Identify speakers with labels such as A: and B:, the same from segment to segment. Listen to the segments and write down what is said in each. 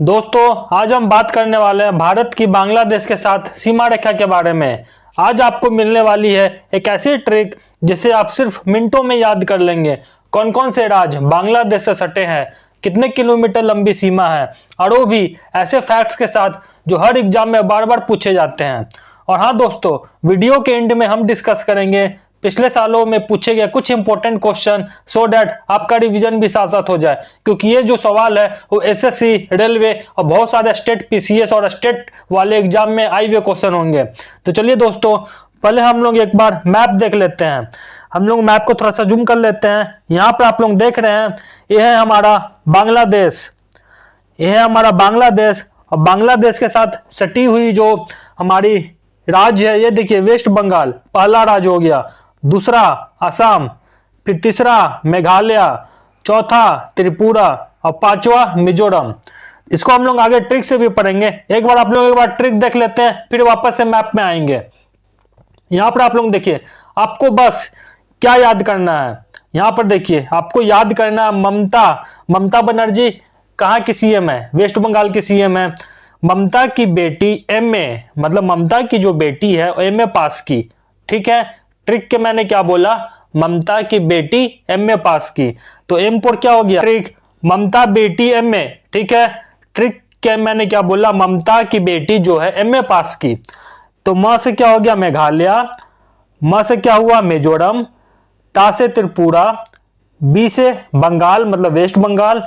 A: दोस्तों, आज हम बात करने वाले हैं भारत की बांग्लादेश के साथ सीमा रेखा के बारे में। आज आपको मिलने वाली है एक ऐसी ट्रिक जिसे आप सिर्फ मिनटों में याद कर लेंगे। कौन कौन से राज्य बांग्लादेश से सटे हैं, कितने किलोमीटर लंबी सीमा है, और वो भी ऐसे फैक्ट्स के साथ जो हर एग्जाम में बार बार पूछे जाते हैं। और हाँ दोस्तों, वीडियो के एंड में हम डिस्कस करेंगे पिछले सालों में पूछे गए कुछ इंपॉर्टेंट क्वेश्चन, सो दैट आपका रिवीजन भी साथ साथ हो जाए, क्योंकि ये जो सवाल है वो एसएससी, रेलवे और बहुत सारे स्टेट पीसीएस और स्टेट वाले एग्जाम में आए हुए क्वेश्चन होंगे। तो चलिए दोस्तों, पहले हम लोग एक बार मैप देख लेते हैं। हम लोग मैप को थोड़ा सा जूम कर लेते हैं। यहाँ पर आप लोग देख रहे हैं, ये है हमारा बांग्लादेश। ये है हमारा बांग्लादेश, और बांग्लादेश के साथ सटी हुई जो हमारी राज्य है, ये देखिए वेस्ट बंगाल पहला राज्य हो गया, दूसरा असम, फिर तीसरा मेघालय, चौथा त्रिपुरा और पांचवा मिजोरम। इसको हम लोग आगे ट्रिक से भी पढ़ेंगे। एक बार आप लोग एक बार ट्रिक देख लेते हैं, फिर वापस से मैप में आएंगे। यहां पर आप लोग देखिए, आपको बस क्या याद करना है। यहां पर देखिए, आपको याद करना है ममता बनर्जी कहाँ की सीएम है, वेस्ट बंगाल की सीएम है। ममता की बेटी एमए, मतलब ममता की जो बेटी है एमए पास की। ठीक है, ट्रिक के मैंने क्या बोला, ममता की बेटी एमए पास की, तो एम पर क्या हो गया, ट्रिक ममता बेटी एमए। ठीक है, ट्रिक के मैंने क्या बोला, ममता की बेटी जो है एमए पास की। तो म से क्या हो गया मेघालय, म से क्या हुआ मिजोरम, ता से त्रिपुरा, बी से बंगाल मतलब वेस्ट बंगाल,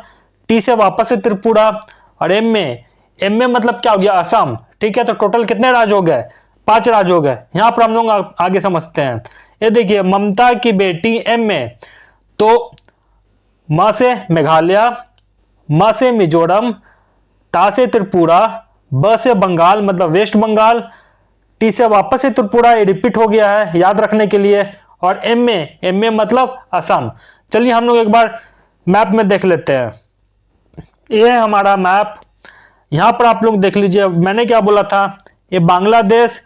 A: टी से वापस से त्रिपुरा, और एम में मतलब क्या हो गया असम। ठीक है, तो टोटल कितने राज्य हो गए, 5 राज्य हो गए। यहां पर हम लोग आगे समझते हैं। ये देखिए, ममता की बेटी एम में, तो म से मेघालय, म से मिजोरम, ता से त्रिपुरा, ब से बंगाल मतलब वेस्ट बंगाल, टी से वापस से त्रिपुरा, ये रिपीट हो गया है याद रखने के लिए, और एम में मतलब असम। चलिए हम लोग एक बार मैप में देख लेते हैं। ये है हमारा मैप। यहां पर आप लोग देख लीजिए, मैंने क्या बोला था, ये बांग्लादेश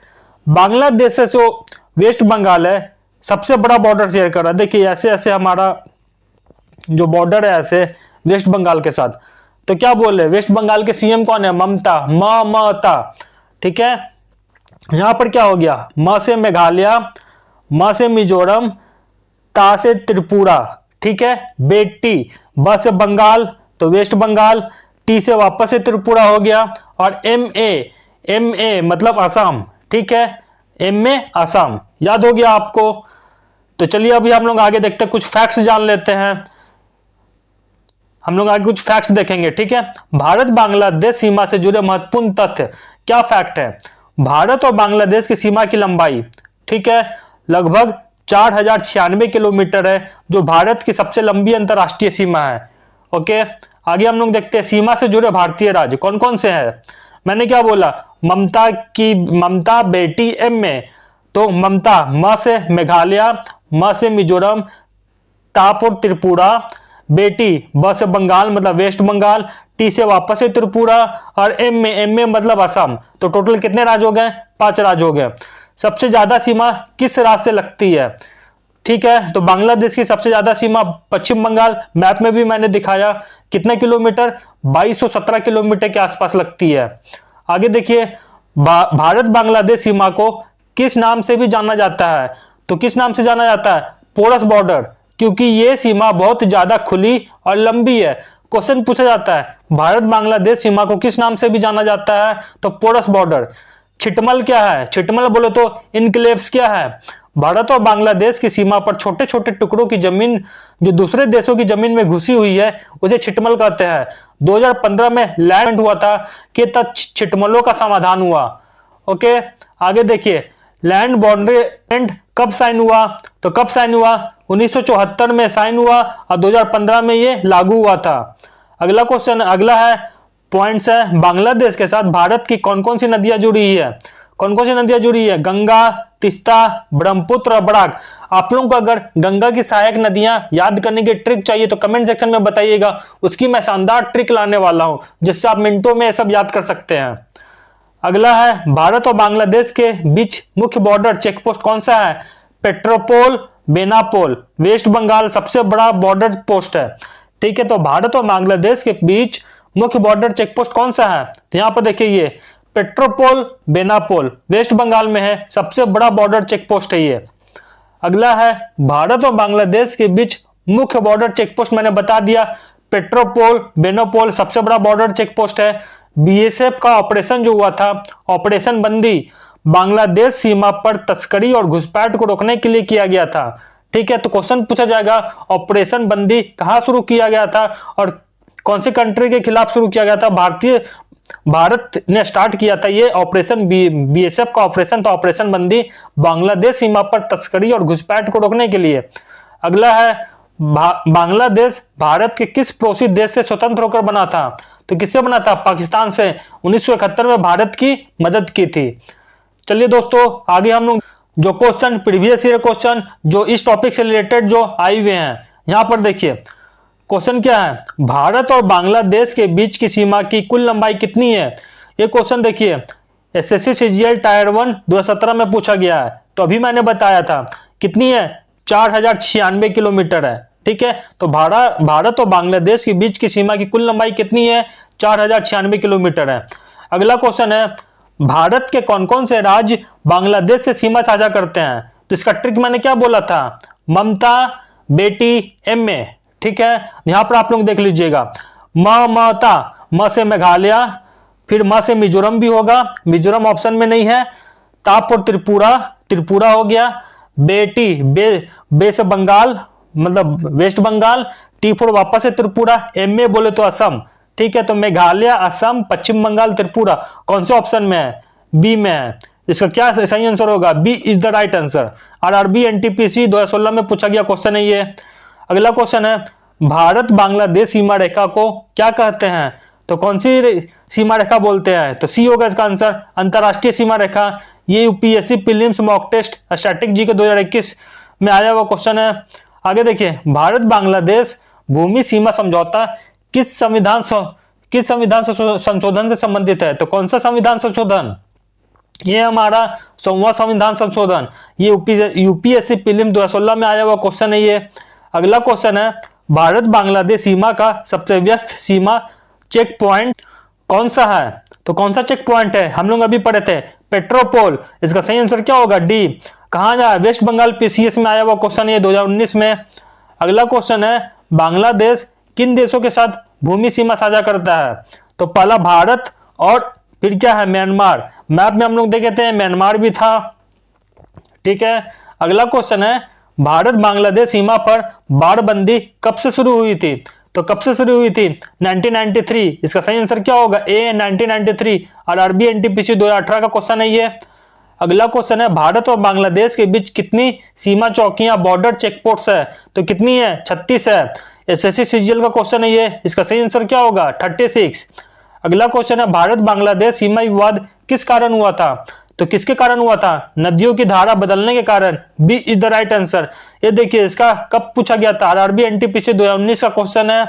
A: से जो वेस्ट बंगाल है सबसे बड़ा बॉर्डर शेयर कर रहा है। देखिए ऐसे ऐसे हमारा जो बॉर्डर है ऐसे वेस्ट बंगाल के साथ। तो क्या बोल रहे, वेस्ट बंगाल के सीएम कौन है, ममता, ममता। ठीक है, यहां पर क्या हो गया, म से मेघालय, म से मिजोरम, ता से त्रिपुरा। ठीक है, बेटी, ब से बंगाल तो वेस्ट बंगाल, टी से वापस से त्रिपुरा हो गया, और एम ए मतलब असम। ठीक है, एम में असम याद हो गया आपको। तो चलिए अभी हम लोग आगे देखते हैं, कुछ फैक्ट्स जान लेते हैं। हम लोग आगे कुछ फैक्ट्स देखेंगे। ठीक है, भारत बांग्लादेश सीमा से जुड़े महत्वपूर्ण तथ्य क्या फैक्ट है। भारत और बांग्लादेश की सीमा की लंबाई, ठीक है, लगभग 4096 किलोमीटर है, जो भारत की सबसे लंबी अंतरराष्ट्रीय सीमा है। ओके, आगे हम लोग देखते हैं सीमा से जुड़े भारतीय राज्य कौन कौन से हैं। मैंने क्या बोला, ममता बेटी एम में, तो ममता म से मेघालय, म से मिजोरम, तापुर त्रिपुरा, बेटी ब से बंगाल मतलब वेस्ट बंगाल, टी से वापस से त्रिपुरा, और एम में मतलब असम। तो टोटल कितने राज्य हो गए, 5 राज्य हो गए। सबसे ज्यादा सीमा किस राज्य से लगती है, ठीक है, तो बांग्लादेश की सबसे ज्यादा सीमा पश्चिम बंगाल, मैप में भी मैंने दिखाया कितने किलोमीटर, 2217 किलोमीटर के आसपास लगती है। आगे देखिए, भारत बांग्लादेश सीमा को किस नाम से भी जाना जाता है, तो किस नाम से जाना जाता है, पोरस बॉर्डर, क्योंकि यह सीमा बहुत ज्यादा खुली और लंबी है। क्वेश्चन पूछा जाता है भारत बांग्लादेश सीमा को किस नाम से भी जाना जाता है, तो पोरस बॉर्डर। छिटमल क्या है, छिटमल बोलो तो इनक्लेव्स क्या है। भारत और बांग्लादेश की सीमा पर छोटे छोटे टुकड़ों की जमीन जो दूसरे देशों की जमीन में घुसी हुई है उसे छिटमल कहते हैं। 2015 में लैंड हुआ था कि तब छिटमलों का समाधान हुआ। ओके, आगे देखिए, लैंड बाउंड्री एंड कब साइन हुआ, तो कब साइन हुआ, 1974 में साइन हुआ, और 2015 में ये लागू हुआ था। अगला क्वेश्चन, अगला है पॉइंट्स है, बांग्लादेश के साथ भारत की कौन कौन सी नदियां जुड़ी है, कौन कौन सी नदियां जुड़ी है, गंगा, तीस्ता, ब्रह्मपुत्र और बराक। आप लोगों को अगर गंगा की सहायक नदियां याद करने की ट्रिक चाहिए तो कमेंट सेक्शन में बताइएगा, उसकी मैं शानदार ट्रिक लाने वाला हूं जिससे आप मिनटों में सब याद कर सकते हैं। अगला है, भारत और बांग्लादेश के बीच मुख्य बॉर्डर चेक पोस्ट कौन सा है, पेट्रोपोल, बेनापोल, वेस्ट बंगाल सबसे बड़ा बॉर्डर पोस्ट है। ठीक है, तो भारत और बांग्लादेश के बीच मुख्य बॉर्डर चेक पोस्ट कौन सा है? तो यहाँ पर देखिए ये पेट्रोपोल बेनापोल वेस्ट बंगाल में है, सबसे बड़ा बॉर्डर चेक पोस्ट है ये। अगला है भारत और बांग्लादेश के बीच मुख्य बॉर्डर चेक पोस्ट, मैंने बता दिया पेट्रोपोल बेनापोल सबसे बड़ा बॉर्डर चेक पोस्ट है। बीएसएफ का ऑपरेशन जो हुआ था, ऑपरेशन बंदी, बांग्लादेश सीमा पर तस्करी और घुसपैठ को रोकने के लिए किया गया था। ठीक है, तो क्वेश्चन पूछा जाएगा ऑपरेशन बंदी कहां शुरू किया गया था और कौन सी कंट्री के खिलाफ शुरू किया गया था? भारत ने स्टार्ट किया था ये ऑपरेशन, बीएसएफ का ऑपरेशन था ऑपरेशन बंदी, बांग्लादेश सीमा पर तस्करी और घुसपैठ को रोकने के लिए। अगला है बांग्लादेश भारत के किस पड़ोसी देश से स्वतंत्र होकर बना था? तो किससे बना था? पाकिस्तान से। 1971 में भारत की मदद की थी। चलिए दोस्तों, आगे हम लोग जो क्वेश्चन प्रीवियस ईयर क्वेश्चन जो इस टॉपिक से रिलेटेड जो आए हुए हैं, यहां पर देखिए क्वेश्चन क्या है, भारत और बांग्लादेश के बीच की सीमा की कुल लंबाई कितनी है? ये क्वेश्चन देखिए एसएससी सीजीएल टायर 1 2017 में पूछा गया है। तो अभी मैंने बताया था कितनी है, 4096 किलोमीटर है। ठीक है, तो भारत और बांग्लादेश के बीच की सीमा की कुल लंबाई कितनी है? 4096 किलोमीटर है। अगला क्वेश्चन है भारत के कौन कौन से राज्य बांग्लादेश से सीमा साझा करते हैं? तो इसका ट्रिक मैंने क्या बोला था, ममता बेटी एमए। ठीक है, यहां पर आप लोग देख लीजिएगा ममता, म से मेघालय, फिर म से मिजोरम भी होगा, मिजोरम ऑप्शन में नहीं है, ताप और त्रिपुरा हो गया, बेटी बे से बंगाल मतलब वेस्ट बंगाल, टी फोर वापस से त्रिपुरा, एमए बोले तो असम। ठीक है, तो मेघालय, असम, पश्चिम बंगाल, त्रिपुरा कौन से ऑप्शन में है? बी में है। इसका क्या सही आंसर होगा? B is the right answer. RRB NTPC 2016 में पूछा गया क्वेश्चन है ये। अगला क्वेश्चन है भारत बांग्लादेश सीमा रेखा को क्या कहते हैं? तो कौन सी सीमा रेखा बोलते हैं? तो सी होगा इसका आंसर, अंतरराष्ट्रीय सीमा रेखा। ये UPSC prelims mock test static G K 2021 में आया हुआ क्वेश्चन है। आगे देखिए भारत बांग्लादेश भूमि सीमा समझौता किस संविधान संशोधन से संबंधित है? तो कौन सा संविधान संशोधन? ये हमारा 100वां संविधान संशोधन। ये यूपीएससी प्रीलिम 2016 में आया हुआ क्वेश्चन है ये। अगला क्वेश्चन है भारत बांग्लादेश सीमा का सबसे व्यस्त सीमा चेक पॉइंट कौन सा है? तो कौन सा चेक पॉइंट है? हम लोग अभी पढ़े थे पेट्रोपोल। इसका सही आंसर क्या होगा? डी। कहां जाए? वेस्ट बंगाल पीसीएस में आया हुआ क्वेश्चन है 2019 में। अगला क्वेश्चन है बांग्लादेश किन देशों के साथ भूमि सीमा साझा करता है? तो पहला भारत और फिर क्या है? म्यांमार। मैप में हम लोग देखे थे म्यांमार भी था। ठीक है, अगला क्वेश्चन है भारत बांग्लादेश सीमा पर बाड़बंदी कब से शुरू हुई थी? तो कब से शुरू हुई थी? 1993। इसका सही आंसर क्या होगा? ए 1993। आरआरबी एनटीपीसी 2018 का क्वेश्चन है ये। अगला क्वेश्चन है भारत और बांग्लादेश के बीच कितनी सीमा चौकियां बॉर्डर चेकपोस्ट है? तो कितनी है? 36 है। एसएससी सीजीएल का क्वेश्चन है ये। इसका सही आंसर क्या होगा? 36। अगला क्वेश्चन है भारत बांग्लादेश सीमा विवाद किस कारण हुआ था? तो किसके कारण हुआ था? नदियों की धारा बदलने के कारण। B is the right answer. ये देखिए इसका कब पूछा गया था? आरआरबी एनटीपीसी 2019 का क्वेश्चन है।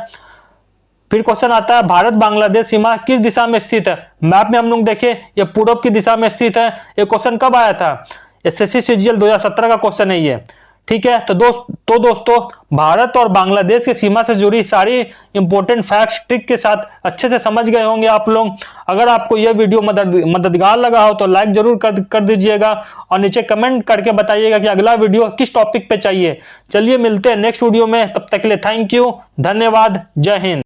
A: फिर क्वेश्चन आता है भारत बांग्लादेश सीमा किस दिशा में स्थित है? मैप में हम लोग देखें ये पूर्व की दिशा में स्थित है। ये क्वेश्चन कब आया था? एसएससी सीजीएल 2017 का क्वेश्चन है ये। ठीक है, तो दोस्तों भारत और बांग्लादेश की सीमा से जुड़ी सारी इंपॉर्टेंट फैक्ट्स ट्रिक के साथ अच्छे से समझ गए होंगे आप लोग। अगर आपको यह वीडियो मददगार लगा हो तो लाइक जरूर कर दीजिएगा और नीचे कमेंट करके बताइएगा कि अगला वीडियो किस टॉपिक पे चाहिए। चलिए मिलते हैं नेक्स्ट वीडियो में, तब तक के लिए थैंक यू, धन्यवाद, जय हिंद।